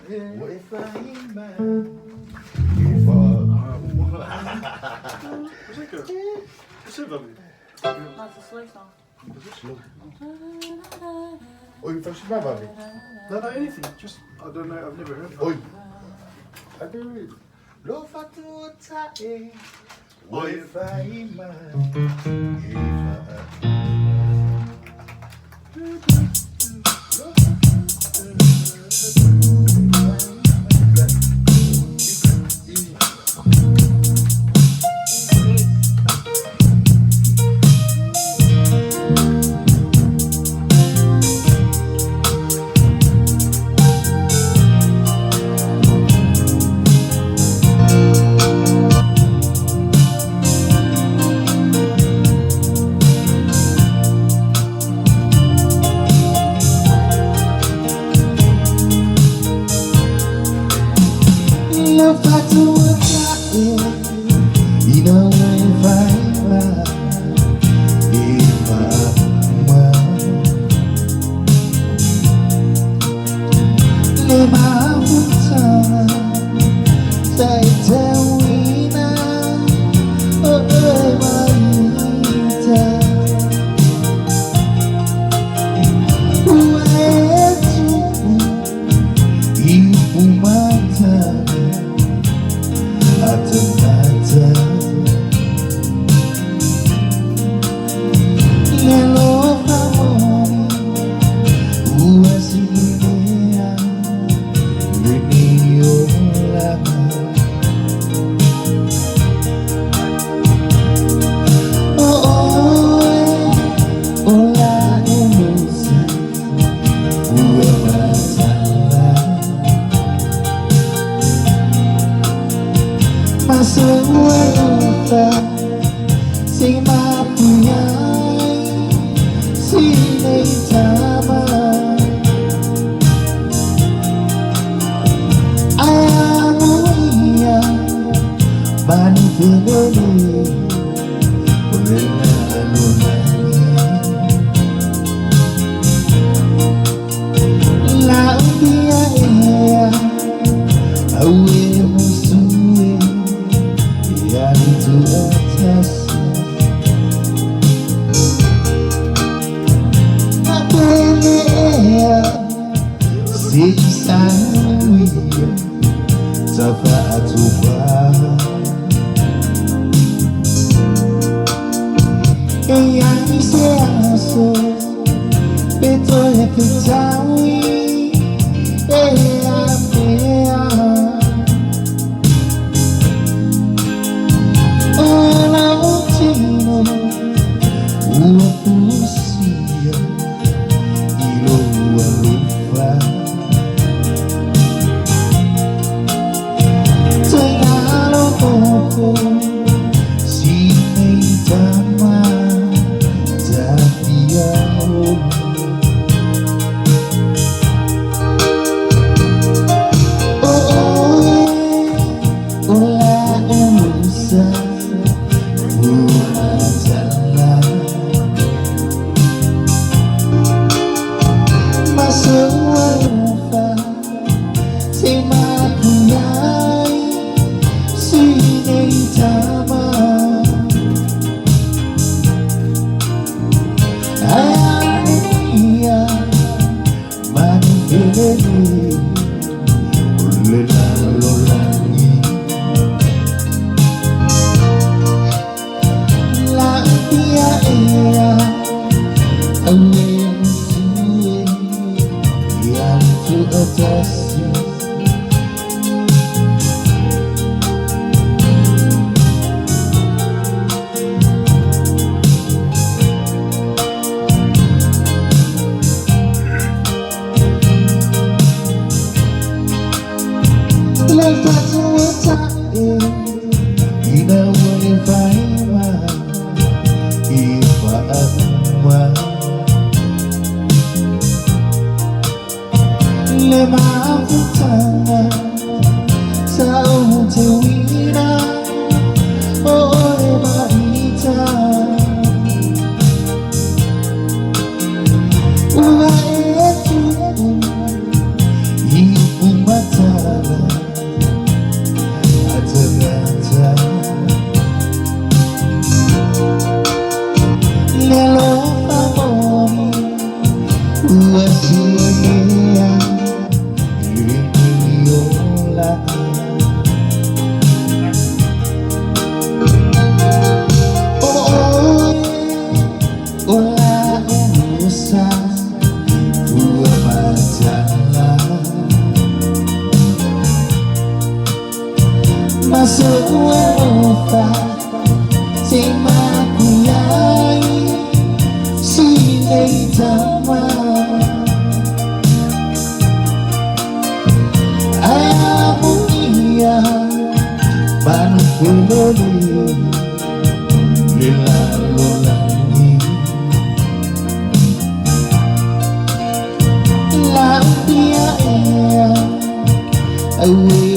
What if I ain't mine? C'est pas bien. That's a slow song. Oi, faz bem, baby. No, anything. Just, I don't know. I've never heard that. Oi. I do it. Lo fatto tae. What if I ain't mine? If I Love I do what I am. You know if I'm if I'm live out time. Say tell me now. Oh, my time. Who are you? You my time. Si mapuyay sinay tama ayamu iya manipilini ulenalo la umbia iya awe musuhe yani to attest. Sijisanuia tafatuba eyani seaso beto epitawi eyamea ona utino uapusia ilo alufa si meitama tapiao ola usa umatala masuafa si mapuyai sinitama ayaniya manipileni ulenalolani lampia era awe musuhe yang to attest you. Love that's what I am. You know what if I'm if I'm lema afutana sauti wina ore maita uwa etu ipu mata away